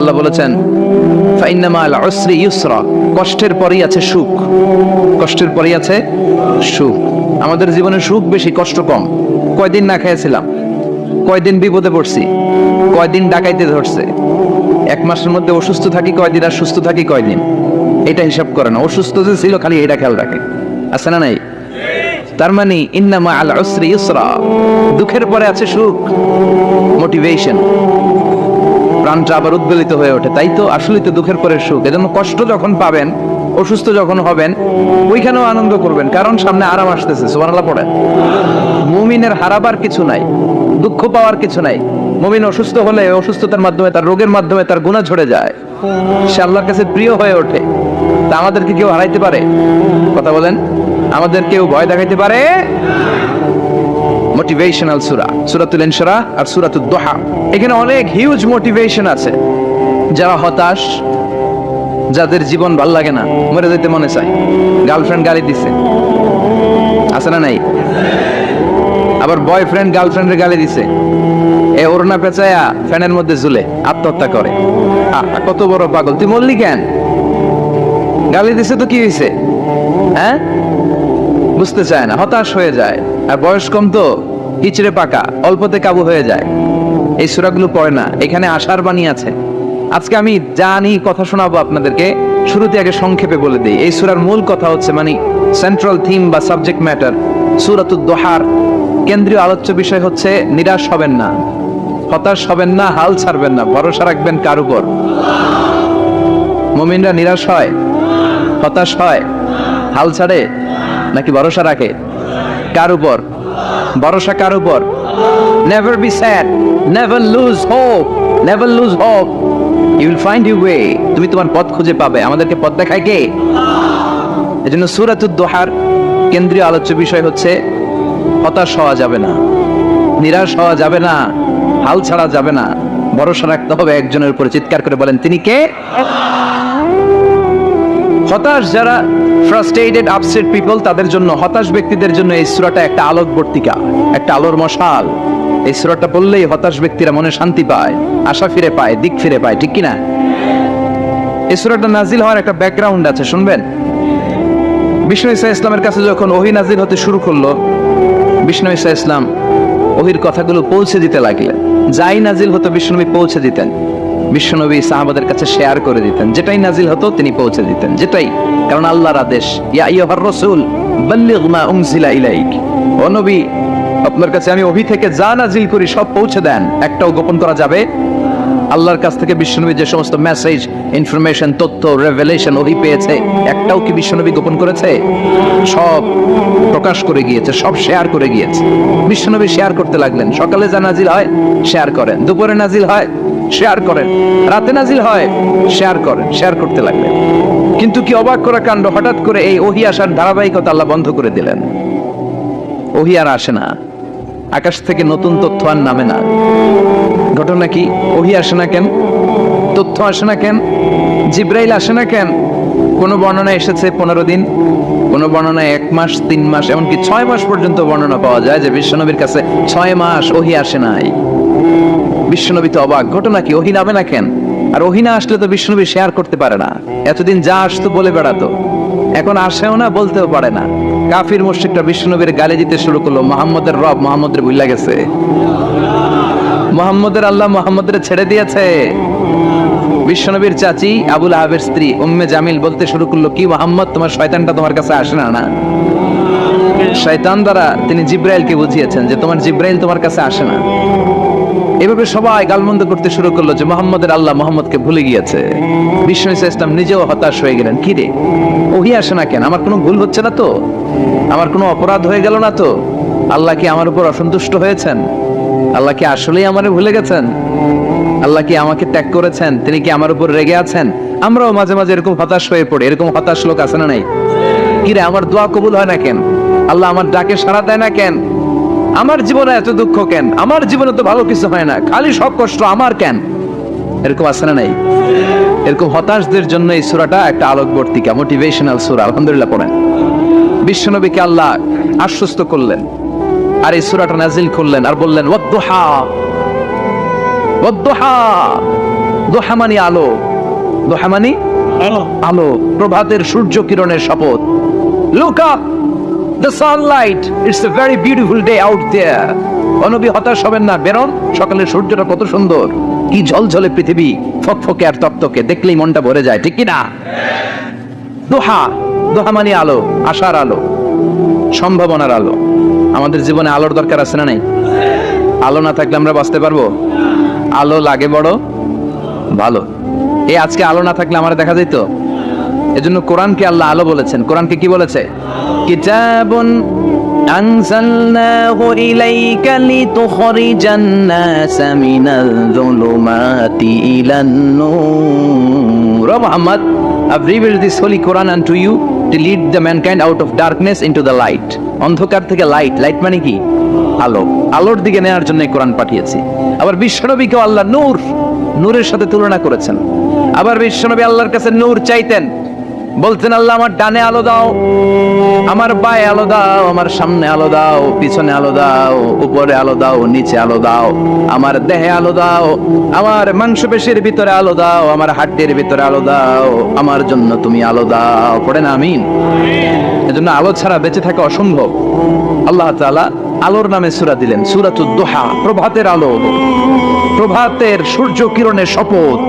আল্লাহ বলেছেন ফাইন্না মাল উসরি ইউসরা, কষ্টের পরেই আছে সুখ। কষ্টের পরেই আছে সুখ। আমাদের জীবনে সুখ বেশি, কষ্ট কম। কয়দিন না খেয়েছিলাম, কয়দিন বিপদে পড়ছি, কয়দিন ডাকাইতে ধরছে, এক মাসের মধ্যে অসুস্থ থাকি কয়দিন আর সুস্থ থাকি কয়দিন, এটা হিসাব করে না। অসুস্থ যে ছিল খালি এটা খেয়াল রাখে, আছে না নাই? তার মানে ইন্না মাল উসরি ইউসরা, দুঃখের পরে আছে সুখ, মোটিভেশন। প্রাণটা আবার উদ্বেলিত হয়ে ওঠে, তাই তো আসলেই তো দুঃখের পরে সুখ। এজন্য কষ্ট যখন পাবেন, অসুস্থ যখন হবেন, ওইখানেও আনন্দ করবেন, কারণ সামনে আরাম আসতেছে। সুবহানাল্লাহ পড়েন। মুমিনের হারাবার কিছু নাই, দুঃখ পাওয়ার কিছু নাই। মুমিন অসুস্থ হলে অসুস্থতার মাধ্যমে, তার রোগের মাধ্যমে তার গুনাহ ঝরে যায়, সে আল্লাহর কাছে প্রিয় হয়ে ওঠে। তা আমাদেরকে কেউ হারাইতে পারে? কথা বলেন, আমাদের কেউ ভয় দেখাইতে পারে? মোটিভেশনাল সূরা, সূরাতুল ইনশিরাহ আর সূরাতুদ দুহা, এখানে অনেক হিউজ মোটিভেশন আছে। যারা হতাশ, যাদের জীবন ভাল লাগে না, মরে যেতে মনে চায়, গার্লফ্রেন্ড গালি দিছে, আছে না নাই? আবার বয়ফ্রেন্ড গার্লফ্রেন্ডের গালি দিছে, এ ওড়না পেঁচায়া ফ্যানের মধ্যে ঝুলে আত্মহত্যা করে। কত বড় পাগল, তুই মরলি কেন? গালি দিছে তো কি হয়েছে? হ্যাঁ, বুঝতে চায় না, হতাশ হয়ে যায়। আর বয়স কম তো, হিচড়ে পাকা, অল্পতে কাবু হয়ে যায়। এই সূরাগুলো পড়ে না, এখানে আশার বাণী আছে। আজকে আমি জানি কথা শোনাবো আপনাদেরকে, শুরুতে আগে সংক্ষেপে বলে দিই। এই সূরার মূল কথা হচ্ছে, মানে সেন্ট্রাল থিম বা সাবজেক্ট ম্যাটার, সূরাতুদ দুহার কেন্দ্রীয় আলোচ্য বিষয় হচ্ছে নিরাশ হবেন না, হতাশ হবেন না, হাল ছাড়বেন না, ভরসা রাখবেন কার উপর? মুমিনরা নিরাশ হয়, হতাশ হয়, হাল ছাড়ে নাকি ভরসা রাখে? কার উপর ভরসা? কার উপর? Never be sad, never lose hope, never lose hope, you will find your way. তুমি তোমার পথ খুঁজে পাবে। আমাদেরকে পথ দেখায় কে? এজন্য সূরাতুদ দুহার কেন্দ্রীয় আলোচ্য বিষয় হচ্ছে হতাশ হওয়া যাবে না, নিরাশ হওয়া যাবে না, হাল ছাড়া যাবে না, ভরসা রাখতে হবে একজনের উপরে। চিৎকার করে বলেন, তিনি কে? হতাশ যারা, ফ্রাস্ট্রেটেড, আপসেট পিপল, তাদের জন্য, হতাশ ব্যক্তিদের জন্য এই সূরাটা একটা আলোকবর্তিকা, একটা আলোর মশাল। এই সূরাটা পড়লেই হতাশ ব্যক্তিরা মনে শান্তি পায়, আশা ফিরে পায়, দিক ফিরে পায়, ঠিক কিনা? এই সূরাটা নাজিল হওয়ার একটা ব্যাকগ্রাউন্ড আছে, শুনবেন। বিষ্ণু ঈসা ইসলামের কাছে যখন ওহী নাজিল হতে শুরু করলো, বিষ্ণু ঈসা ইসলাম ওহীর কথাগুলো পৌঁছে দিতে লাগলেন। যাই নাজিল হতো বিষ্ণুনবী পৌঁছে দিতেন। বিশ্বনবী সাহাবাদের কাছে শেয়ার করে দিতেন, যেটাই নাজিল হতো তিনি পৌঁছে দিতেন, যেটাই, কারণ আল্লাহর আদেশ, ইয়া আইয়ুহার রাসূল বাল্লিগ মা উনজিলা ইলাইক, ও নবী আপনার কাছে আমি ওহী থেকে যা নাজিল করি সব পৌঁছে দেন, একটাও গোপন করা যাবে? আল্লাহর কাছ থেকে বিশ্বনবী যে সমস্ত মেসেজ, ইনফরমেশন, তথ্য, রেভেলেশন ওহী পেয়েছে, একটাও কি বিশ্বনবী গোপন করেছে? সব প্রকাশ করে গিয়েছে, সব শেয়ার করে গিয়েছে। বিশ্বনবী শেয়ার করতে লাগলেন। সকালে যা নাজিল হয় শেয়ার করেন, দুপুরে নাজিল হয় শেয়ার করেন, রাতে নাজিল হয় শেয়ার করেন, শেয়ার করতে লাগলেন। কিন্তু কি অবাক করা কাণ্ড, হঠাৎ করে এই ওহী আসার ধারাবাহিকতা আল্লাহ বন্ধ করে দিলেন। ওহী আর আসে না, আকাশ থেকে নতুন তথ্য আর নামে না। ঘটনা কি? ওহী আসে না কেন? তথ্য আসে না কেন? জিব্রাইল আসে না কেন? কোন বর্ণনা এসেছে 15 দিন, কোন বর্ণনায় 1 মাস, 3 মাস, এমনকি 6 মাস পর্যন্ত বর্ণনা পাওয়া যায় যে বিশ্বনবীর কাছে 6 মাস ওহী আসে নাই। বিশ্বনবী তো অবাক, ঘটনা কি? ওহী নামে না কেন? আর ওহী না আসলে তো বিশ্বনবী শেয়ার করতে পারে না। এতদিন যা আসতো বলে বেড়াতো, এখন আসেও না, বলতেও পারে না। কাফির মুশরিকরা বিশ্বনবীর গালি দিতে শুরু করলো, মুহাম্মদের রব মুহাম্মদের ভুইলা গেছে, মুহাম্মদের আল্লাহ মুহাম্মদের ছেড়ে দিয়েছে। বিশ্বনবীর চাচি আবু লাহাবের স্ত্রী উম্মে জামিল বলতে শুরু করলো, কি মুহাম্মদ, তোমার শয়তানটা তোমার কাছে আসে না? না, শয়তান দ্বারা তিনি জিব্রাইলকে বুঝিয়েছেন যে তোমার জিব্রাইল তোমার কাছে আসে না। এভাবে সবাই গালমন্দ করতে শুরু করলো যে মুহাম্মদের আল্লাহ মুহাম্মদকে ভুলে গিয়েছে। বিষ্ণু ঈসা ইসলাম নিজেও হতাশ হয়ে গেলেন, কি রে ওহী আসে না কেন? আমার কোনো ভুল হচ্ছে না তো? আমার কোনো অপরাধ হয়ে গেল না তো? আল্লাহ কি আমার উপর অসন্তুষ্ট হয়েছেন? আল্লাহ কি আসলেই আমারে ভুলে গেছেন? আল্লাহ কি আমাকে ত্যাগ করেছেন? তিনি কি আমার উপর রেগে আছেন? আমরাও মাঝে মাঝে এরকম হতাশ হয়ে পড়ি। এরকম হতাশ লোক আছে না নাই? কি রে, আমার দোয়া কবুল হয় না কেন? আল্লাহ আমার ডাকে সাড়া দেয় না কেন? আমার জীবনে এত দুঃখ কেন? আমার জীবনে তো ভালো কিছু হয় না, খালি সব কষ্ট আমার কেন? এরকম আছে না নাই? এরকম হতাশদের জন্য এই সূরাটা একটা আলোকবর্তিকা, মোটিভেশনাল সূরা। আলহামদুলিল্লাহ পড়েন। বিশ্বনবীকে আল্লাহ আশ্বস্ত করলেন, আর এই সূরাটা নাজিল করলেন, আর বললেন ওয়াদ দুহা, ওয়াদ দুহা, দোহা মানে আলো, দোহা মানে আলো, প্রভাতের সূর্য কিরণের শপথ। Look up, the sunlight, it's a very beautiful day out there. ও নবী হতাশ হবেন না, বেরোন, সকালের সূর্যটা কত সুন্দর, কি ঝলঝলে পৃথিবী, ফকফকে আর তকতকে, দেখলেই মনটা ভরে যায়, ঠিক কি না? দোহা, দোহা মানে আলো, আশার আলো, সম্ভাবনার আলো। আমাদের জীবনে আলোর দরকার আছে না নাই? আলো না থাকলে আমরা বাঁচতে পারবো? আলো লাগে বড় ভালো। এই আজকে আলো না থাকলে আমার দেখা যেত। এজন্য কোরআনকে আল্লাহ আলো বলেছেন। কোরআনকে কি বলেছে? কিতাবুন আনজালনাহু ইলাইকা লিতুখরিজান নাসা মিনাল যুলুমাতি ইলান নূর। Muhammad, I've revealed this holy Quran unto you to lead the mankind out of darkness into the light. অন্ধকার থেকে লাইট, লাইট মানে কি? আলো, আলোর দিকে নেওয়ার জন্য এই কোরআন পাঠিয়েছি। আবার বিশ্বনবীকে আল্লাহ নূর, নূরের সাথে তুলনা করেছেন। আবার বিশ্বনবী আল্লাহর কাছে নূর চাইতেন, বলতেন আল্লাহ আমার ডানে আলো দাও, আমার বায়ে আলো দাও, আমার সামনে আলো দাও, পিছনে আলো দাও, উপরে আলো দাও, নিচে আলো দাও, আমার দেহে আলো দাও, আমার মাংসপেশির ভিতরে আলো দাও, আমার হাড্ডির ভিতরে আলো দাও, আমার জন্য তুমি আলো দাও। পড়েন আমিন। এজন্য আলো ছাড়া বেঁচে থাকা অসম্ভব। আল্লাহ তাআলা আলোর নামে সূরা দিলেন, সূরাতুদ দুহা, প্রভাতের আলো, প্রভাতের সূর্য কিরণের শপথ,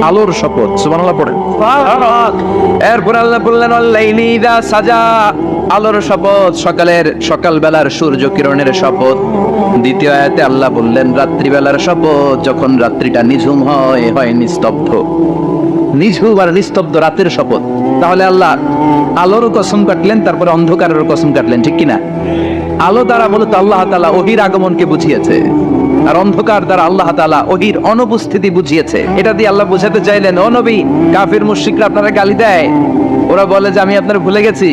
আলোর শপথ। সুবহানাল্লাহ পড়েন। এরপর আল্লাহ বললেন আল-লাইলি ইযা সাজা, আলোর শপথ, সকালের সকালবেলার সূর্য কিরণের শপথ। দ্বিতীয় আয়াতে আল্লাহ বললেন রাত্রিবেলার শপথ, যখন রাত্রিটা নিঝুম হয়, হয় নিস্তব্ধ, নিঝুম আর নিস্তব্ধ রাতের শপথ। তাহলে আল্লাহ আলোরও কসম কাটলেন, তারপরে অন্ধকারেরও কসম কাটলেন, ঠিক কিনা? আলো দ্বারা মূলত আল্লাহ তাআলা ওহীর আগমনকে বুঝিয়েছে, আর অন্ধকার দ্বারা আল্লাহ তাআলা ওহীর অনুপস্থিতি বুঝিয়েছে। এটা দিয়ে আল্লাহ বোঝাতে চাইলেন, ও নবী, কাফির মুশরিকরা আপনারা গালি দেয়, ওরা বলে যে আমি আপনারা ভুলে গেছি,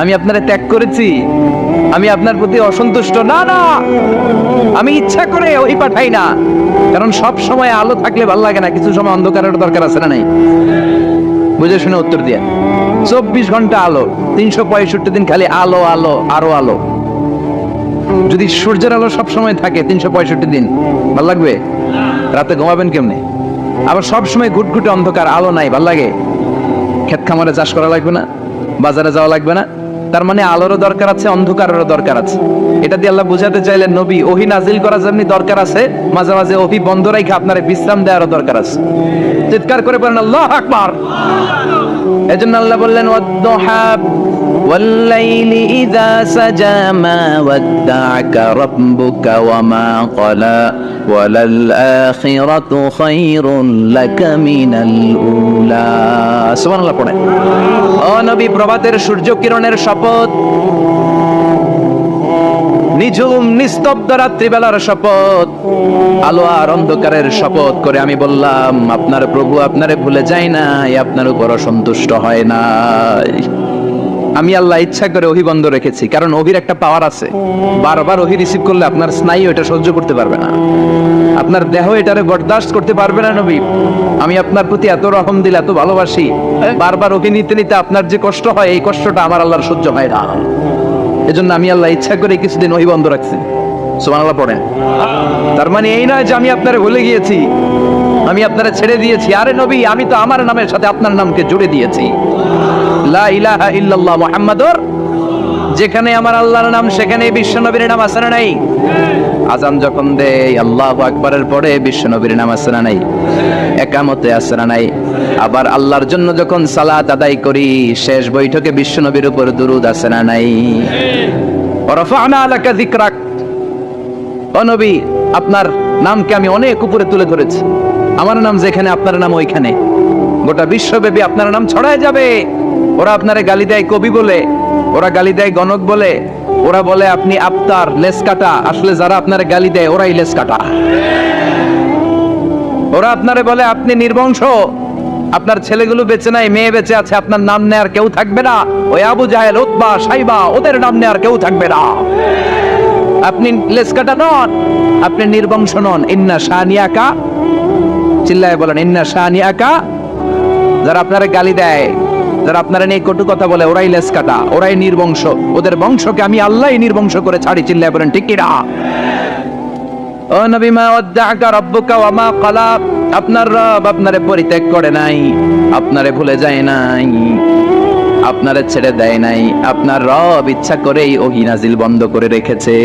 আমি আপনারা ত্যাগ করেছি, আমি আপনার প্রতি অসন্তুষ্ট। না না, আমি ইচ্ছা করে ওহী পাঠাই না, কারণ সব সময় আলো থাকলে ভালো লাগে না, কিছু সময় অন্ধকারের দরকার আছে না নাই? বুঝে শুনে উত্তর দিয়ে। 24 ঘন্টা আলো, 365 দিন খালি আলো আলো আরো আলো। যদি সূর্যের আলো সব সময় থাকে 365 দিন, ভাল লাগবে? রাতে ঘুমাবেন কেমনে? আবার সব সময় ঘুটঘুটে অন্ধকার, আলো নাই, ভাল লাগে? ক্ষেত খামারে চাষ করা লাগবে না, বাজারে যাওয়া লাগবে না। তার মানে আলোরও দরকার আছে, অন্ধকারেরও দরকার আছে। এটা দিয়ে আল্লাহ বুঝাতে চাইলেন, নবী ওহী নাজিল করা যেমনি দরকার আছে, মাঝে মাঝে ওহী বন্ধ রাখে আপনার বিশ্রাম দেওয়ারও দরকার আছে। চিৎকার করে বলেন আল্লাহু আকবার। এজন্য আল্লাহ বললেন ওয়াদ-দুহা ওয়াল-লাইলি ইযা সাজা মা ওয়াদ্দা'আকা রাব্বুকা ওয়া মা ক্বালা ওয়ালাল আখিরাতু খায়রুন লাকা মিনাল উলা। সুবহানাল্লাহ পড়েন। ও নবী, প্রভাতের সূর্য কিরণের শপথ, নিঝুম নিস্তব্ধ রাত্রিবেলার শপথ, আলো আর অন্ধকারের শপথ করে আমি বললাম আপনার প্রভু আপনারে ভুলে যায় নাই, আপনার উপর অসন্তুষ্ট হয় নাই। আমি আল্লাহ ইচ্ছা করে ওহী বন্ধ রেখেছি, কারণ ওহীর একটা পাওয়ার আছে, বারবার ওহী রিসিভ করলে আপনার স্নায়ু এটা সহ্য করতে পারবে না, আপনার দেহ এটারে বরদাস্ত করতে পারবে না। নবী, আমি আপনার প্রতি এত রহম দিল, এত ভালোবাসি, বারবার ওহী নিতে নিতে আপনার যে কষ্ট হয়, এই কষ্টটা আমার আল্লাহর সহ্য হয় না। এজন্য আমি আল্লাহ ইচ্ছা করে কিছুদিন ওহী বন্ধ রাখছি। সুবহানাল্লাহ পড়েন। তার মানে এই নয় যে আমি আপনারে ভুলে গিয়েছি, আমি আপনারে ছেড়ে দিয়েছি। আরে নবী, আমি তো আমার নামের সাথে আপনার নামকে জুড়ে দিয়েছি, লা ইলাহা ইল্লাল্লাহ মুহাম্মাদুর। যেখানে আমার আল্লাহর নাম, সেখানে বিশ্বনবীর নাম আছে না নাই? আযান যখন দেই আল্লাহু আকবারের পরে বিশ্বনবীর নাম আছে না নাই? একামতে আছে না নাই? আবার আল্লাহর জন্য যখন সালাত আদায় করি, শেষ বৈঠকে বিশ্বনবীর উপর দুরূদ আছে না নাই? ওয়ারাফা'না লাকা যিকরাক। ও নবী, আপনার নামকে আমি অনেক উপরে তুলে ধরেছি। আমার নাম যেখানে, আপনার নাম ওইখানে, গোটা বিশ্বব্যাপী আপনার নাম ছড়ায় যাবে। ওরা আপনারে গালি দেয় কবি বলে, ওরা গালি দেয় গণক বলে, ওরা বলে আপনি আফতার, লেস কাটা। আসলে যারা আপনারে গালি দেয় ওরাই লেস কাটা। ওরা আপনারে বলে আপনি নির্বংশ, আপনার ছেলেগুলো বেঁচে নাই, মেয়ে বেঁচে আছে, আপনার নাম নেয়ার কেউ থাকবে না। ওই আবু জাহেল, উতবা, সাইবা, ওদের নাম নেয়ার কেউ থাকবে না। আপনি লেস কাটা নন, আপনি নির্বংশ নন। ইন্না শানিয়াকা, চিল্লায় বলেন ইন্না শানিয়াকা। যারা আপনারে গালি দেয়, যারা আপনারা নিয়ে কটু কথা বলে, ওরাই লেস কাটা, ওরাই নির্বংশ। ওদের বংশকে আমি আল্লাহই নির্বংশ করে ছাড়ি। চিল্লায় বলেন ঠিক কিনা? ও নবী, মা ওয়াদ্দা'আকা রাব্বুকা ওয়া মা ক্বালা, আপনার রব আপনারে পরিত্যাগ করে নাই, আপনারে ভুলে যায় নাই, আপনারে ছেড়ে দেয় নাই। আপনার রব ইচ্ছা করেই ওহী নাজিল বন্ধ করে রেখেছে।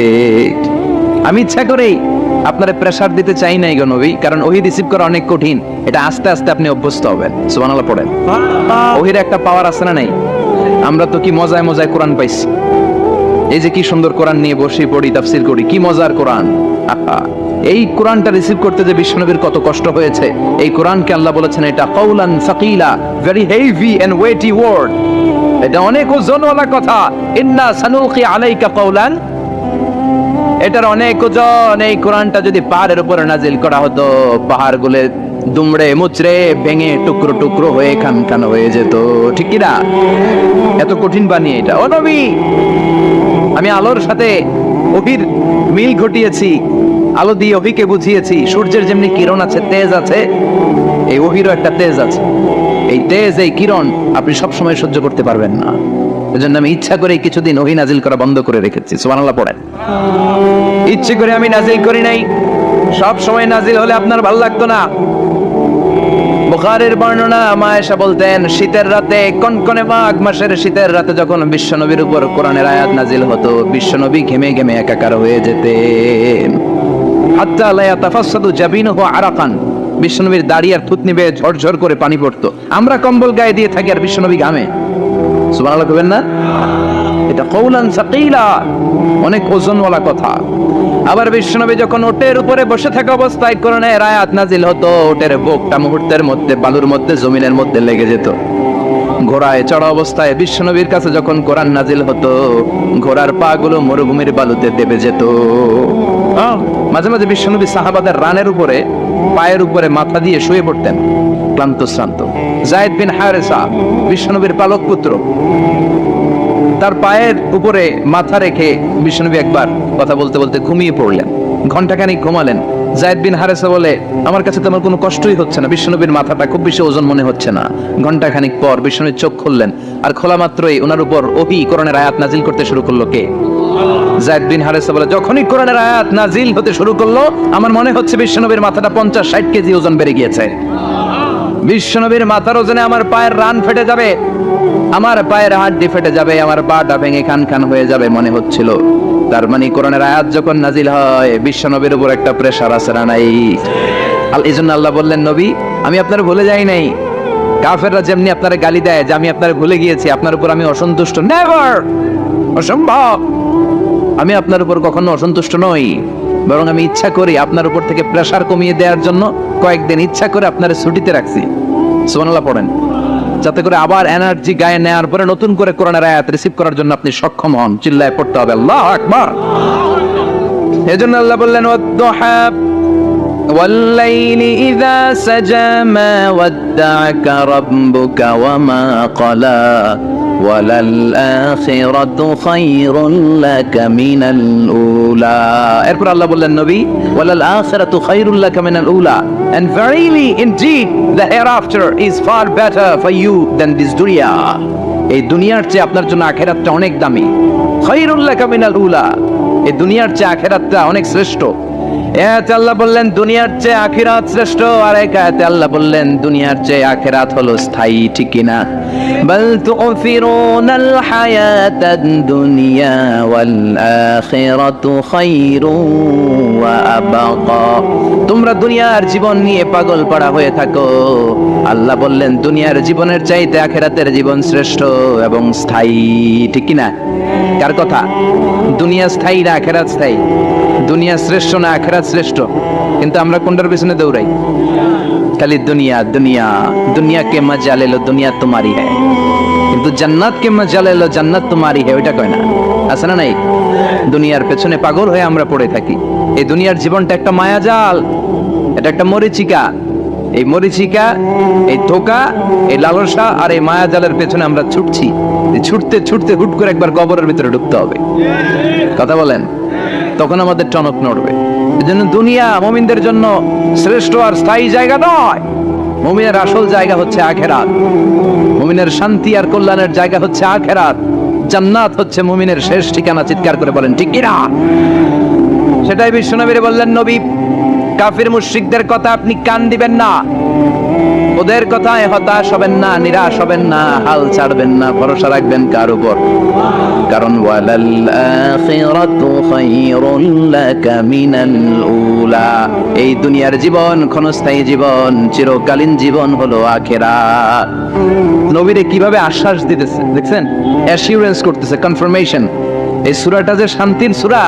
আমি ইচ্ছা করেই আপনারে প্রেসার দিতে চাই নাই গো নবী, কারণ ওহী রিসিভ করা অনেক কঠিন। এটা আস্তে আস্তে আপনি অভ্যস্ত হবেন। সুবহানাল্লাহ পড়েন। ওহীর একটা পাওয়ার আছে না নাই? আমরা তো কি মজায় মজায় কোরআন পাইছি। এই যে কি সুন্দর কোরআন নিয়ে বসে পড়ি, তাফসীর করি, কি মজার কোরআন। এই কোরআনটা রিসিভ করতে যে বিশ্বনবীর কত কষ্ট হয়েছে। এই কোরআনকে আল্লাহ বলেছেন এটা কাউলান সাকিলা, very heavy and weighty word. এটা অনেক ওজনওয়ালা কথা। ইন্না সানুলকি আলাইকা কাউলান, এটার অনেক ওজন। এই কোরআনটা যদি পাহাড়ের উপরে নাজিল করা হতো, পাহাড়গুলো দুমড়ে মুচড়ে ভেঙে টুকরো টুকরো হয়ে খান খান হয়ে যেত, ঠিক কি না? এত কঠিন বানিয়ে এটা। ও নবী, আমি আলোর সাথে ওহীর মিল ঘটিয়েছি, আলো দিয়ে ওহীকে বুঝিয়েছি। সূর্যের যেমনি কিরণ আছে, তেজ আছে, এই ওহীরও একটা তেজ আছে। এই তেজ, এই কিরণ আপনি সব সময় সহ্য করতে পারবেন না। এজন্য আমি ইচ্ছা করে কিছুদিন ওহী নাজিল করা বন্ধ করে রেখেছি। সুবহানাল্লাহ পড়েন। ইচ্ছে করে আমি নাজিল করি নাই। সব সময় নাজিল হলে আপনার ভালো লাগতো না। বুখারীর বর্ণনা, মা আয়েশা বলতেন শীতের রাতে, কনকনে মাঘ মাসের শীতের রাতে যখন বিশ্বনবীর উপর কোরআনের আয়াত নাজিল হতো, বিশ্বনবী ঘেমে ঘেমে একাকার হয়ে যেতেন। হাত্তা লা ইয়াতাফাসসাদু জাবিনুহু আরাকান, বিশ্বনবীর দাড়ি আর থুতনি বেয়ে ঝরঝর করে পানি পড়তো। আমরা কম্বল গায়ে দিয়ে থাকি আর বিশ্বনবী ঘামে। সুবহানাল্লাহ কইবেন না? এটা কওলান সাকিলা, অনেক ওজনওয়ালা কথা। আবার বিশ্বনবী যখন ওটের উপরে বসে থাকা অবস্থায় কোরআনের আয়াত নাজিল হতো, ওটের বুকটা মুহূর্তের মধ্যে বালুর মধ্যে, জমিনের মধ্যে লেগে যেত। ঘোড়ায় চড়া অবস্থায় বিশ্বনবীর কাছে যখন কোরআন নাজিল হতো, ঘোড়ার পা গুলো মরুভূমির বালুতে দেবে যেত। মাঝে মাঝে বিশ্বনবী সাহাবাদের রানের উপরে, পায়ের উপরে মাথা দিয়ে শুয়ে পড়তেন, ক্লান্ত শ্রান্ত। যায়েদ বিন হারেসা, বিশ্বনবীর পালক পুত্র, তার পায়ের উপরে মাথা রেখে বিশ্বনবী একবার কথা বলতে বলতে ঘুমিয়ে পড়লেন। ঘন্টাখানিক ঘুমালেন। যায়েদ বিন হারেসা বলে, আমার কাছে তো আমার কোনো কষ্টই হচ্ছে না, বিশ্বনবীর মাথাটা খুব বেশি ওজন মনে হচ্ছে না। ঘন্টাখানিক পর বিশ্বনবী চোখ খুললেন, আর খোলা মাত্রই ওনার উপর ওহী কোরআনের আয়াত নাজিল করতে শুরু করলো। কে? যায়েদ বিন হারেসা বলে, যখনই কোরআনের আয়াত নাজিল হতে শুরু করলো, আমার মনে হচ্ছে বিশ্বনবীর মাথাটা 50-60 কেজি ওজন বেড়ে গিয়েছে। বিশ্বনবীর মাথার ওজনে আমার পায়ের রান ফেটে যাবে, আমার পায়ের হাড্ডি ফেটে যাবে, আমার পাটা ভেঙে খান খান হয়ে যাবে মনে হচ্ছিল। তার মানে কোরআনের আয়াত যখন নাজিল হয়, বিশ্বনবীর উপর একটা প্রেসার আছে না নাই? এই জন্য আল্লাহ বললেন, নবী আমি আপনার ভুলে যাই নাই। কাফেররা যেমনি আপনার গালি দেয় যে আমি আপনার ভুলে গিয়েছি, আপনার উপর আমি অসন্তুষ্ট, নেভার, অসম্ভব। আমি আপনার উপর কখনো অসন্তুষ্ট নই, বরং আমি ইচ্ছা করি আপনার উপর থেকে প্রেসার কমিয়ে দেওয়ার জন্য কয়েকদিন ইচ্ছা করে আপনার ছুটিতে রাখছি। সুবহানাল্লাহ পড়েন। যাতে করে আবার এনার্জি গায়ে নেওয়ার পরে নতুন করে কোরআনের আয়াত রিসিভ করার জন্য আপনি সক্ষম হন। চিল্লায় পড়তে হবে আল্লাহু আকবার। এজন্য আল্লাহ বললেন, ওয়াদ-দুহা ওয়াল-লাইলি ইযা সাজা মা ওয়াদ্দা'আকা রাব্বুকা ওয়া মা ক্বালা ওয়ালাল আখিরাতু খায়রুল লাকা মিনাল উলা। এরপর আল্লাহ বললেন, নবী ওয়ালাল আখিরাতু খায়রুল লাকা মিনাল উলা, and verily indeed the hereafter is far better for you than this dunya. এই দুনিয়ার চেয়ে আপনার জন্য আখিরাতটা অনেক দামি। খায়রুল লাকা মিনাল উলা, এই দুনিয়ার চেয়ে আখিরাতটা অনেক শ্রেষ্ঠ। এতে আল্লাহ বললেন দুনিয়ার চেয়ে আখিরাত শ্রেষ্ঠ, আর এক আয়াতে আল্লাহ বললেন দুনিয়ার চেয়ে আখিরাত হলো স্থায়ী, ঠিক কি না? বাল তুফিরুনাল হায়াতাদ দুনিয়া ওয়াল আখিরাতু খায়রুন ওয়া আবকা। তোমরা দুনিয়ার জীবন নিয়ে পাগল পাড়া হয়ে থাকো, আল্লাহ বললেন দুনিয়ার জীবনের চাইতে আখিরাতের জীবন শ্রেষ্ঠ এবং স্থায়ী, ঠিক কি না? কার কথা? দুনিয়া স্থায়ী না আখিরাত স্থায়ী? দুনিয়া শ্রেষ্ঠ না আখিরাত শ্রেষ্ঠ? কিন্তু আমরা কোনটার পিছনে দৌড়াই? খালি দুনিয়া দুনিয়া। দুনিয়া কে মজা লে লো, দুনিয়া তোমারি হ্যায়, কিন্তু জান্নাত কে মজা লে লো, জান্নাত তোমারি হ্যায়, ওইটা কয় না? আছে না নাই? দুনিয়ার পেছনে পাগল হয়ে আমরা পড়ে থাকি। এই দুনিয়ার জীবনটা একটা মায়াজাল, এটা একটা মরিচিকা। এই মরিচিকা, এই ধোঁকা, এই লালসা আর এই মায়াজালের পেছনে আমরা ছুটছি। ছুটতে ছুটতে হুট করে একবার কবরের ভিতরে ঢুকতে হবে। কথা বলেন, তখন আমাদের টনক নড়বে। এজন্য দুনিয়া মুমিনদের জন্য শ্রেষ্ঠ আর স্থায়ী জায়গা নয়। মুমিনের আসল জায়গা হচ্ছে আখিরাত। মুমিনের শান্তি আর কল্যাণের জায়গা হচ্ছে আখিরাত। জান্নাত হচ্ছে মুমিনের শেষ ঠিকানা। চিৎকার করে বলেন ঠিক কি না? সেটাই বিশ্বনবী বললেন, নবী কাফির মুশরিকদের কথা আপনি কান দিবেন না, ওদের কথায় হতাশ হবেন না, নিরাশ হবেন না, হাল ছাড়বেন না, ভরসা রাখবেন কার উপর? কারণ ওয়ালাল আখিরাতু খায়রুল লাকা মিনাল উলা, এই দুনিয়ার জীবন ক্ষণস্থায়ী জীবন, চিরকালীন জীবন হলো আখিরাত। নবীরে কিভাবে আশ্বাস দিতেছে দেখছেন, অ্যাসিউরেন্স করতেছে, কনফার্মেশন। এই সূরাটা যে শান্তির সূরা,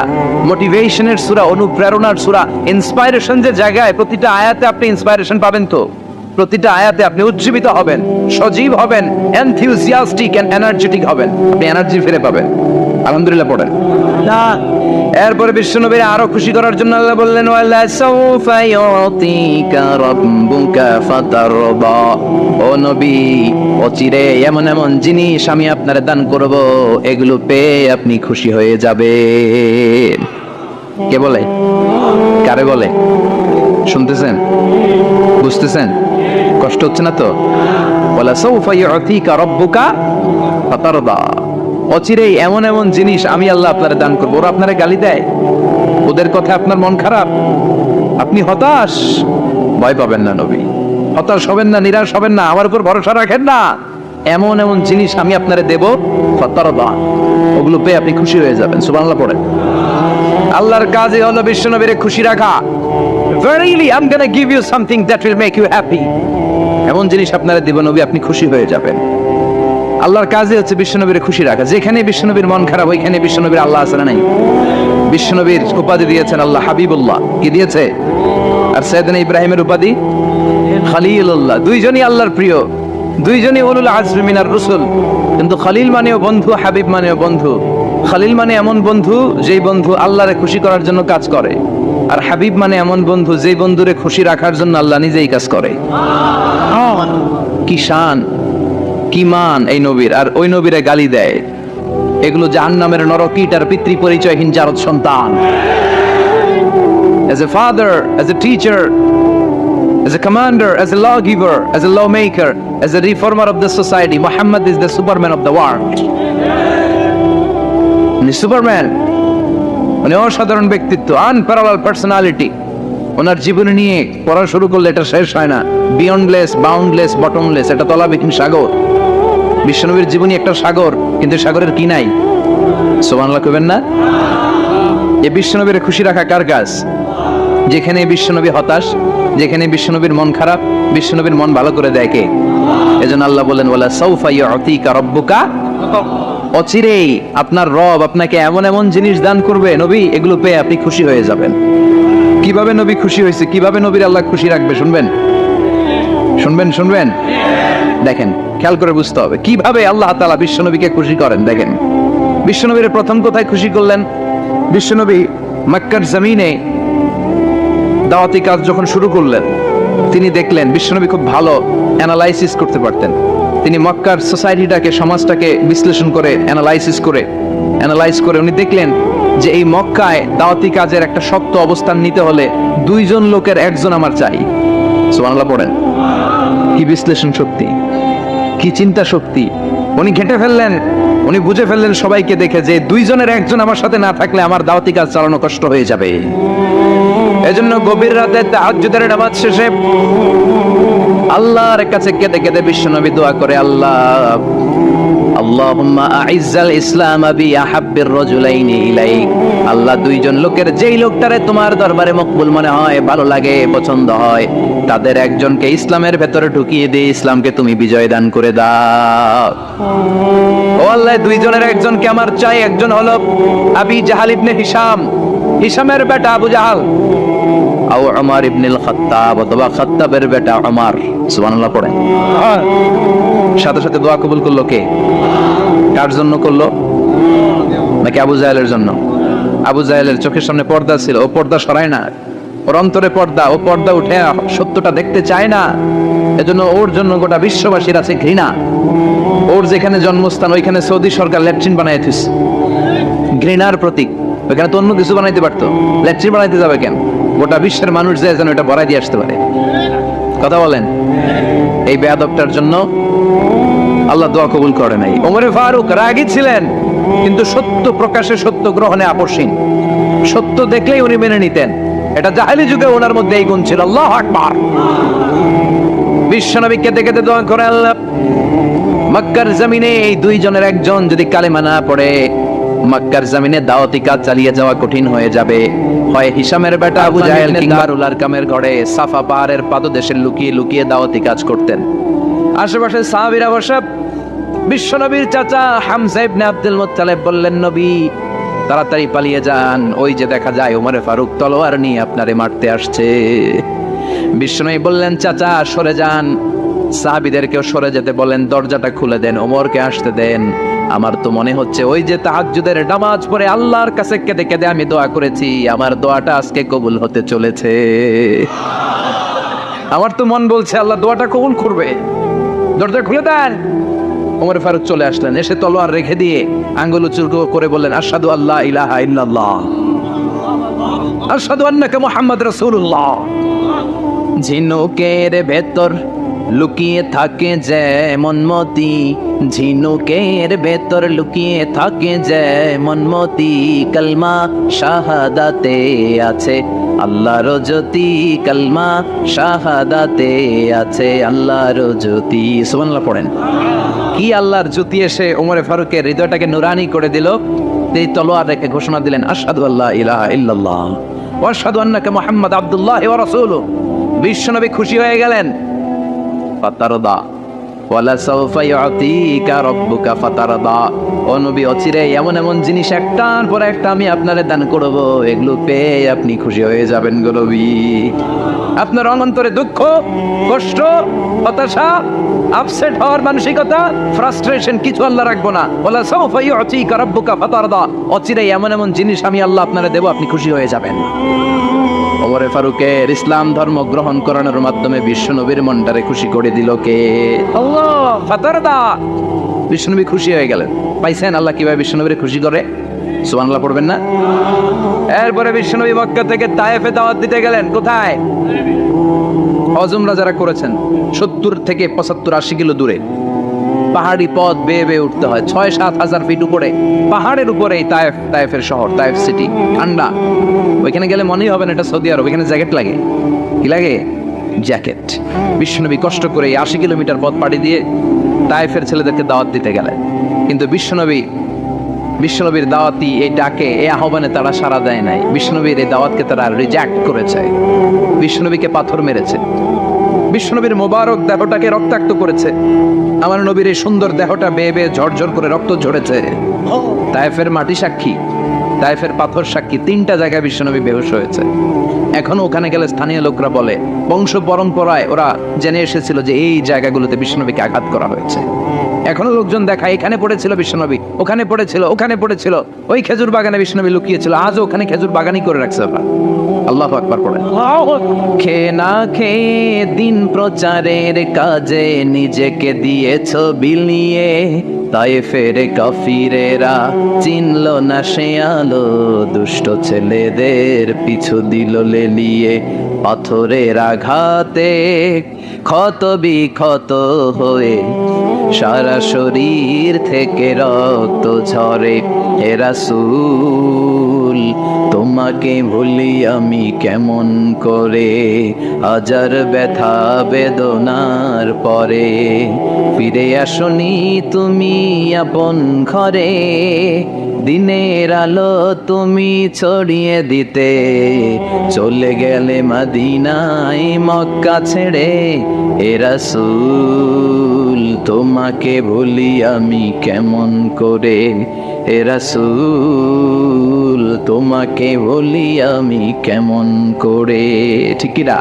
মোটিভেশনের সূরা, অনুপ্রেরণার সূরা, ইন্সপাইরেশন যে জায়গায়, প্রতিটা আয়াতে আপনি ইন্সপাইরেশন পাবেন, তো প্রতিটা আয়াতে আপনি উজ্জীবিত হবেন, সজীব হবেন, এনথিউজিয়াস্টিক এন্ড এনার্জেটিক হবেন, আপনি এনার্জি ফিরে পাবেন। আলহামদুলিল্লাহ পড়েন না। এরপরে বিশ্বনবীর আরো খুশি করার জন্য আল্লাহ বললেন ওয়ালা সাউফা ইউতিকা রাব্বুকা ফাতারদা, ও নবী অচিরে এমন এমন জিনিস আমি আপনারে দান করব, এগুলো পেয়ে আপনি খুশি হয়ে যাবেন। কে বলে? কারে বলে? শুনতেছেন? বুঝতেছেন? কষ্ট হচ্ছে না তো? ওয়ালা সাউফা ইউতিকা রাব্বুকা ফাতারদা, অচিরেই এমন এমন জিনিস আমি আল্লাহ আপনারে দান করবো। ওরা আপনারে গালি দেয়, ওদের কথা আপনার মন খারাপ, আপনি হতাশ, ভয় পাবেন না নবী, হতাশ হবেন না, নিরাশ হবেন না, আমার উপর ভরসা রাখেন না। এমন এমন জিনিস আমি আপনারে দেব, ফাতারদা, ওগুলো পেয়ে আপনি খুশি হয়ে যাবেন। সুবহানাল্লাহ পড়েন। আল্লাহর কাজই হলো বিশ্বনবীরে খুশি রাখা। Verily I'm gonna give you something that will make you happy, এমন জিনিস আপনারে দেব নবী, আপনি খুশি হয়ে যাবেন। আল্লাহর কাজই হচ্ছে বিশ্বনবীরে খুশি রাখা। যেখানে বিশ্বনবীর মন খারাপ, ওইখানে বিশ্বনবীর আল্লাহ আছে না নাই? বিশ্বনবীর উপাধি দিয়েছেন আল্লাহ হাবিবুল্লাহ, কি দিয়েছে? আর সাইয়েদনা ইব্রাহিমের উপাধি খলিলুল্লাহ। দুইজনই আল্লাহর প্রিয়, দুইজনই উলুল আজমি মিনার রাসূল। কিন্তু খলিল মানেও বন্ধু, হাবিব মানেও বন্ধু। খলিল মানে এমন বন্ধু যেই বন্ধু আল্লাহরে খুশি করার জন্য কাজ করে, আর হাবিব মানে এমন বন্ধু যেই বন্ধুরে খুশি রাখার জন্য আল্লাহ নিজেই কাজ করে। কি শান, কি মান এই নবীর! আর ওই নবীরে গালি দেয়, এগুলো জাহান্নামের নরকীট আর পিতৃ পরিচয়হীন জারদ সন্তান। As a father, as a teacher, as a commander, as a lawgiver, as a lawmaker, as a reformer of the society, Muhammad is the Superman of the world. উনি সুপারম্যান, উনি অসাধারণ ব্যক্তিত্ব, আনপ্যারালাল পার্সোনালিটি। ওনার জীবনী নিয়ে পড়া শুরু করলে এটা শেষ হয় না। বিয়ন্ডলেস, বাউন্ডলেস, বটমলেস, এটা তলাবিহীন সাগর। বিশ্বনবীর জীবনী একটা সাগর, কিন্তু সাগরের কি নাই? সুবহানাল্লাহ কইবেন না? এই বিশ্বনবীর খুশি রাখা কার কাজ? যেখানে বিশ্বনবী হতাশ, যেখানে বিশ্বনবীর মন খারাপ, বিশ্বনবীর মন ভালো করে দেয় কে? এজন্য আল্লাহ বলেন ওয়ালা সাউফা ইউতিকা রাব্বুকা, অচিরেই আপনার রব আপনাকে এমন এমন জিনিস দান করবে নবী, এগুলো পেয়ে আপনি খুশি হয়ে যাবেন। কিভাবে নবী খুশি হয়েছে, কিভাবে নবীর আল্লাহ খুশি রাখবে, শুনবেন? শুনবেন? শুনবেন? দেখেন, খেয়াল করে বুঝতে হবে কিভাবে আল্লাহ তাআলা বিশ্বনবীকে খুশি করেন। দেখেন, বিশ্বনবীর প্রথম কোথায় খুশি করলেন? বিশ্বনবী মক্কার জমিনে দাওয়াতি কাজ যখন শুরু করলেন, তিনি দেখলেন বিশ্বনবী খুব ভালো অ্যানালাইসিস করতে পারতেন। তিনি মক্কার সোসাইটিটাকে, সমাজটাকে বিশ্লেষণ করে অ্যানালাইজ করে উনি দেখলেন যে এই মক্কায় দাওয়াতি কাজের একটা শক্ত অবস্থান নিতে হলে দুইজন লোকের একজন আমার চাই। সুবহানাল্লাহ পড়েন। কি বিশ্লেষণ শক্তি, কি চিন্তা শক্তি! উনি ঘেঁটে ফেললেন, উনি বুঝে ফেললেন সবাইকে দেখে যে দুইজনের একজন আমার সাথে না থাকলে আমার দাওয়াতি কাজ চালানো কষ্ট হয়ে যাবে। এজন্য গভীর রাতে তাহাজ্জুদের নামাজ শেষে আল্লাহর কাছে কেঁদে কেঁদে বিশ্বনবী দোয়া করে, আল্লাহ আল্লাহুম্মা আইজ্জাল ইসলাম বি আহাব্বির রাজুলাইনি ইলাইক, আল্লাহ দুইজন লোকের যেই লোকটারে তোমার দরবারে মকবুল মনে হয়, ভালো লাগে, পছন্দ হয়, তাদের একজনকে ইসলামের ভেতরে ঢুকিয়ে দিয়ে ইসলামকে তুমি বিজয় দান করে দাও। ও আল্লাহ, দুইজনের একজনকে আমার চাই। একজন হলো আবি জাহাল ইবনে হিশাম, হিশামের বেটা আবু জাহাল, আও উমর ইবনুল খাত্তাব, অথবা খাত্তাবের বেটা উমর। সুবহানাল্লাহ পড়েন। সাথে সাথে দোয়া কবুল করলো কে? কার জন্য করলো? নাকি আবু জাহেলের জন্য? আবু জাহেলের চোখের সামনে পর্দা ছিল, ও পর্দা সরায় না, ওর অন্তরে পর্দা, ও পর্দা উঠে সত্যটা দেখতে চায় না। এজন্য ওর জন্য গোটা বিশ্ববাসীর আছে ঘৃণা। ওর যেখানে জন্মস্থান ওইখানে সৌদি সরকার ল্যাট্রিন বানায় দিয়েছে, ঘৃণার প্রতীক। ওইখানে তো অন্য কিছু বানাইতে পারতো, ল্যাট্রিন বানাইতে যাবে কেন? গোটা বিশ্বের মানুষ যে যেন এটা ভরাই দিয়ে আসতে পারে। কথা বলেন। এই বেয়াদবটার জন্য আল্লাহ দোয়া কবুল করে নাই। ওমরে ফারুক রাগী ছিলেন, কিন্তু সত্য প্রকাশে, সত্য গ্রহণে আপসহীন। সত্য দেখলেই উনি মেনে নিতেন। এটা জাহেলি যুগে ওনার মধ্যে এই গুণ ছিল। আল্লাহু আকবার। বিশ্বনবীকে দেখে দোয়া করে আল্লাহ, মক্কার জমিনে এই দুইজনের একজন যদি কালেমা না পড়ে, মক্কার জমিনে দাওয়াতি কাজ চালিয়ে যাওয়া কঠিন হয়ে যাবে। হয় হিশামের বেটা আবু জাহেল কিংবা দারুল আরকামের ঘরে সাফা পাহাড়ের পাদদেশে লুকিয়ে লুকিয়ে দাওয়াতি কাজ করতেন। আশেপাশে সাহাবীরা বসে। বিশ্বনবীর চাচা হামজা ইবনে আব্দুল মুত্তালিব বললেন, নবী তাড়াতাড়ি পালিয়ে যান, ওই যে দেখা যায় ওমর ফারুক তলোয়ার নিয়ে আপনারে মারতে আসছে। বিশ্বনবী বললেন, চাচা সরে যান। সাহাবীদেরকেও সরে যেতে বলেন, দরজাটা খুলে দেন, ওমরকে আসতে দেন। আমার তো মনে হচ্ছে ওই যে তাহাজ্জুদের নামাজ পড়ে আল্লাহর কাছে কেঁদে কেঁদে আমি দোয়া করেছি, আমার দোয়াটা আজকে কবুল হতে চলেছে। আমার তো মন বলছে আল্লাহ দোয়াটা কবুল করবে। দরজা খুলে দেন। ওমর ফারুক চলে আসলেন, এসে তলোয়ার রেখে দিয়ে আঙ্গুল উঁচু করে বললেন, আশহাদু আল্লা ইলাহা ইল্লাল্লাহ, আশহাদু আন্নাকা মুহাম্মদ রাসূলুল্লাহ। ঝিনুকের ভেতর লুকিয়ে থাকে যেমন মতি, ঝিনুকের ভেতর লুকিয়ে থাকে যেমন মতি, কালমা শাহাদাতে আছে আল্লাহর জ্যোতি, কালমা শাহাদাতে আছে আল্লাহর জ্যোতি। সুবহানাল্লাহ পড়েন। কি আল্লাহর জ্যোতি এসে ওমর ফারুকের হৃদয়টাকে নুরানি করে দিল। এই তলোয়ার রেখে ঘোষণা দিলেন, আশহাদু আল্লা ইলাহা ইল্লাল্লাহ ওয়া আশহাদু আন্নাকা মুহাম্মাদ আবদুল্লাহ ওয়া রাসূলুহু। বিশ্বনবী খুশি হয়ে গেলেন। ফাতারদা ওয়ালা সাউফা ইউতিকা রাব্বুকা ফাতারদা। ও নবী, অচিরে এমন এমন জিনিস একটার পর একটা আমি আপনারে দান করব, এগুলো পেয়ে আপনি খুশি হয়ে যাবেন গো নবী। আপনার অন্তরে দুঃখ, কষ্ট, হতাশা, আপসেট হওয়ার মানসিকতা, ফ্রাস্ট্রেশন কিছু আল্লাহ রাখবো না। ওয়ালা সাউফা ইউতিকা রাব্বুকা ফাতারদা। অচিরে এমন এমন জিনিস আমি আল্লাহ আপনারে দেব, আপনি খুশি হয়ে যাবেন। ওমর ফারুকের ইসলাম ধর্ম গ্রহণ করানোর মাধ্যমে বিশ্বনবীর মনটারে খুশি করে দিল কে? আল্লাহ। ফাতারদা। বিশ্বনবী খুশি হয়ে গেলেন। পাইছেন আল্লাহ কিভাবে বিশ্বনবীরে খুশি করে? সুবহানাল্লাহ পড়বেন না? এরপরে বিশ্বনবী মক্কা থেকে তায়েফে দাওয়াত দিতে গেলেন। কোথায়? হজমরা যারা করেছেন 70 থেকে 75 80 কিলো দূরে পাহাড়ি পথ বেয়ে বেয়ে উঠতে হয়, 6-7 হাজার ফিট উপরে পাহাড়ের উপরে তায়েফের শহর, তায়েফ সিটি। ঠান্ডা। ওইখানে গেলে মনেই হবে না এটা সৌদি আরব। ওইখানে জ্যাকেট লাগে। কি লাগে? জ্যাকেট। বিশ্বনবী কষ্ট করে 80 কিলোমিটার পথ পাড়ি দিয়ে তায়েফের ছেলেদেরকে দাওয়াত দিতে গেলেন। কিন্তু বিশ্বনবীর দাওয়াতি এই ডাকে, এই আহ্বানে তারা সাড়া দেয় নাই। বিশ্বনবীর এই দাওয়াতকে তারা রিজেক্ট করেছে। বিশ্বনবীকে পাথর মেরেছে। বিশ্বনবীর মোবারক দেহটাকে রক্তাক্ত করেছে। আমার নবীর এই সুন্দর দেহটা বেয়ে বেয়ে ঝরঝর করে রক্ত ঝরেছে। তায়েফের মাটি সাক্ষী, তায়েফের পাথর সাক্ষী। 3টা জায়গায় বিশ্বনবী বেহুশ হয়েছে। এখনো ওখানে গেলে স্থানীয় লোকরা বলে, বংশ পরম্পরায় ওরা জেনে এসেছিল যে এই জায়গাগুলোতে বিশ্বনবীকে আঘাত করা হয়েছে। এখনো লোকজন দেখায়, এখানে পড়েছিল বিশ্বনবী, ওখানে পড়েছিল, ওখানে পড়েছিল, ওই খেজুর বাগানে বিশ্বনবী লুকিয়েছিল, আজও ওখানে খেজুর বাগানই করে রাখছে ওরা। আল্লাহু আকবার পড়েন। খেয়ে না খেয়ে দিন প্রচারের কাজে নিজেকে দিয়েছ বিলিয়ে, তায়েফের কাফিরেরা চিনল না সে আলো, দুষ্ট ছেলেদের পিছু দিল লেলিয়ে, পাথরের আঘাতে ক্ষত বিক্ষত হয়ে সারা শরীর থেকে রক্ত ঝরে। হে রাসূল তোমাকে ভুলি আমি কেমন করে, হাজার ব্যথা বেদনার পরে ফিরে আসনি তুমি আপন ঘরে, দিনের আলো তুমি ছড়িয়ে দিতে চলে গেলে মদিনায় মক্কা ছেড়ে। হে রাসূল তোমাকে ভুলি আমি কেমন করে, হে রাসূল তোমাকে ভুলি আমি কেমন করে। ঠিক কি না?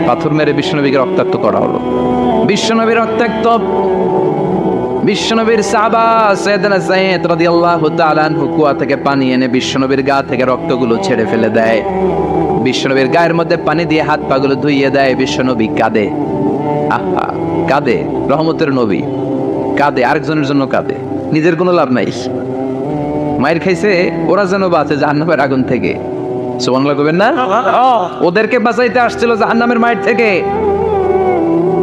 পাথর মেরে বিশ্বনবীকে রক্তাক্ত করা হলো। বিশ্বনবী রক্তাক্ত। বিশ্বনবীর সাহাবা সাইয়েদনা যায়েদ রাদিয়াল্লাহু তাআলা আনহু কুয়া থেকে পানি এনে বিশ্বনবীর গা থেকে রক্তগুলো ছেড়ে ফেলে দেয়। বিশ্বনবীর গায়ের মধ্যে পানি দিয়ে হাত পাগুলো ধুইয়ে দেয়। বিশ্বনবী কাঁদে। আহা, কাঁদে। রহমতের নবী কাঁদে, আরেকজনের জন্য কাঁদে, নিজের কোনো লাভ নাই। মায়ের খাইছে, ওরা যেন বাঁচে জাহান্নামের আগুন থেকে। সুবহানাল্লাহ কইবেন না? ওদেরকে বাঁচাইতে আসছিল জাহান্নামের মায়ের থেকে,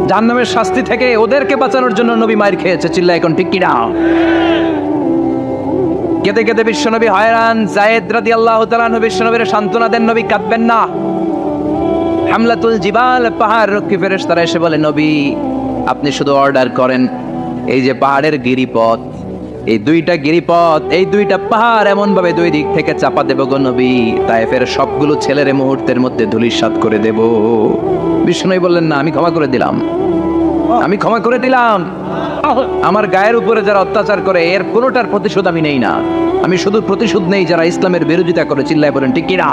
জাহান্নামের শাস্তি থেকে ওদেরকে বাঁচানোর জন্য নবী মায়ের খেয়েছে। চিল্লা এখন ঠিক কি না? কেঁদে কেঁদে বিশ্বনবী হয়রান। যায়েদ রাদিয়াল্লাহু তাআলা আনহু বিশ্বনবীর সান্ত্বনা দেন, নবী কাঁদবেন না। হামলাতুল জিবাল, পাহাড় রক্ষী ফেরেশতারা এসে বলে, নবী আপনি শুধু অর্ডার করেন, এই যে পাহাড়ের গিরিপথ, এই দুইটা গিরিপথ, এই দুইটা পাহাড় এমন ভাবে দুই দিক থেকে চাপা দেব গো নবী, তায়েফের সবগুলো ছেলেরে মুহূর্তের মধ্যে ধূলিসাৎ করে দেব। বিষ্ণু বললেন, না, আমি ক্ষমা করে দিলাম, আমি ক্ষমা করে দিলাম। আমার গায়ের উপরে যারা অত্যাচার করে এর কোনোটার প্রতিশোধ আমি নেই না, আমি শুধু প্রতিশোধ নেই যারা ইসলামের বিরোধিতা করে। চিল্লায় বলেন ঠিক কিনা?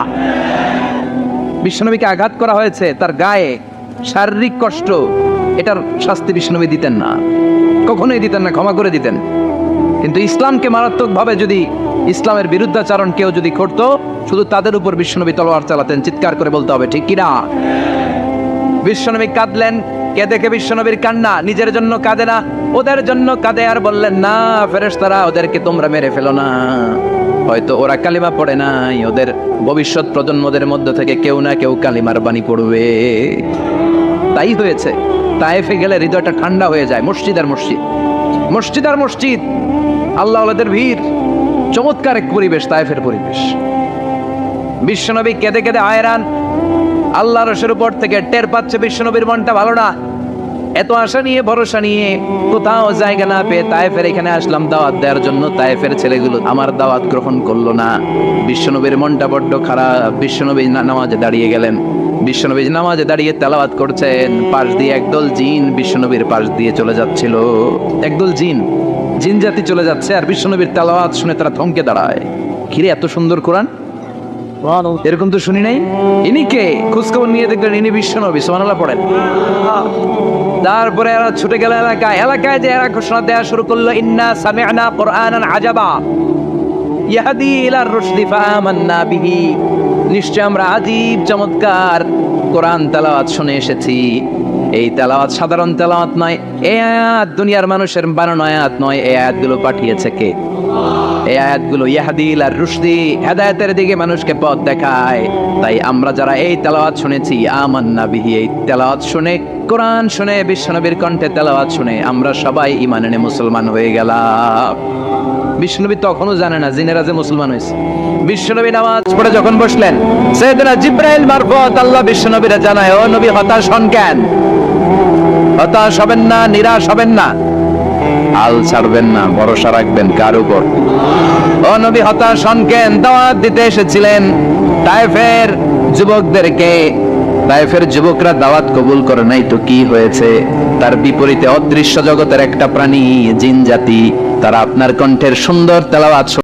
বিশ্বনবীকে আঘাত করা হয়েছে, তার গায়ে শারীরিক কষ্ট, এটার শাস্তি বিশ্বনবী দিতেন না, কখনোই দিতেন না, ক্ষমা করে দিতেন। কিন্তু ইসলামকে মারাত্মকভাবে যদি ইসলামের বিরুদ্ধাচারণ কেউ যদি করত, শুধু তাদের উপর বিশ্বনবী তলোয়ার চালাতেন। চিৎকার করে বলতে হবে ঠিক কিনা? বিশ্বনবী কাঁদলেন। কে দেখে বিশ্বনবীর কান্না? নিজের জন্য কাঁদে না, ওদের জন্য কাঁদে। আর বললেন, না ফেরেশতারা, ওদেরকে তোমরা মেরে ফেলো না, হয়তো ওরা কালিমা পড়ে নাই, ওদের ভবিষ্যৎ প্রজন্মদের মধ্য থেকে কেউ না কেউ কালিমার বাণী পড়বে। তাই হয়েছে। তায়েফে গেলে হৃদয়টা ঠান্ডা হয়ে যায়। মসজিদ আর মসজিদ, মসজিদ আর মসজিদ, আল্লাহ ওদের ভিড়, চমৎকার এক পরিবেশ তায়েফের পরিবেশ। বিশ্বনবী কেঁদে কেঁদে হয়রান। আল্লাহ রসের উপর থেকে টের পাচ্ছে বিশ্বনবীর মনটা ভালো না। এত আশা নিয়ে ভরসা নিয়ে কোথাও জায়গা না পেয়ে তায়েফের এখানে আসলাম দাওয়াত দেওয়ার জন্য। তায়েফের ছেলেগুলো আমার দাওয়াত গ্রহণ করলো না। বিশ্বনবীর মনটা বড্ড খারাপ। বিশ্বনবী নামাজে দাঁড়িয়ে গেলেন। বিশ্বনবী নামাজে দাঁড়িয়ে তেলাওয়াত করছেন। পাশ দিয়ে একদল জিন বিশ্বনবীর পাশ দিয়ে চলে যাচ্ছিল। একদল জিন, জিন জাতি চলে যাচ্ছে, আর বিশ্বনবীর তেলাওয়াত শুনে তারা থমকে দাঁড়ায়। ঘিরে এত সুন্দর কোরআন, এরকম তো শুনি নাই। ইনি কে? খোঁজখবর নিয়ে দেখলেন ইনি বিশ্বনবী। সুবহানাল্লাহ পড়েন। তারপরে এরা ছুটে গেল এলাকায়। এলাকায় যে এরা ঘোষণা দেওয়া শুরু করলো, ইন্না সামি'না কুরআনান আজাবা ইয়াহদি ইলার রুশদি ফাআমান্না বিহি। নিশ্চয় আমরা আজীব চমৎকার কোরআন তেলাওয়াত শুনে এসেছি। এই তেলাওয়াত সাধারণ তেলাওয়াত নয়, এই আয়াত দুনিয়ার মানুষের বানানো আয়াত নয়। এই আয়াতগুলো পাঠিয়েছে কে? এই আয়াতগুলো ইয়াহদি ইলার রুশদি, হেদায়েতের দিকে মানুষকে পথ দেখায়। তাই আমরা যারা এই তেলাওয়াত শুনেছি, আমান্না বিহি, এই তেলাওয়াত শুনে, কোরআন শুনে, বিশ্বনবীর কণ্ঠে তেলাওয়াত শুনে আমরা সবাই ঈমান এনে মুসলমান হয়ে গেলাম। বিশ্বনবী তখনও জানে না জিনেরা যে মুসলমান হয়েছে। বিশ্বনবী নামাজ পড়ে যখন বসলেন, সাইয়েদনা জিবরাইল মারফত আল্লাহ বিশ্বনবীরা জানায়, ও নবী হতাশ হন কেন? হতাশ হবেন না, নিরাশ হবেন না, হাল ছাড়বেন না, ভরসা রাখবেন কার উপর? ও নবী হতাশ হন কেন? দাওয়াত দিতে এসেছিলেন তায়েফের যুবকদেরকে। তায়েফের যুবকরা দাওয়াত কবুল করে নাই তো কি হয়েছে? তার বিপরীতে অদৃশ্য জগতের একটা প্রাণী, জিন জাতি, তারা আপনার কণ্ঠের সুন্দর তেলাওয়াত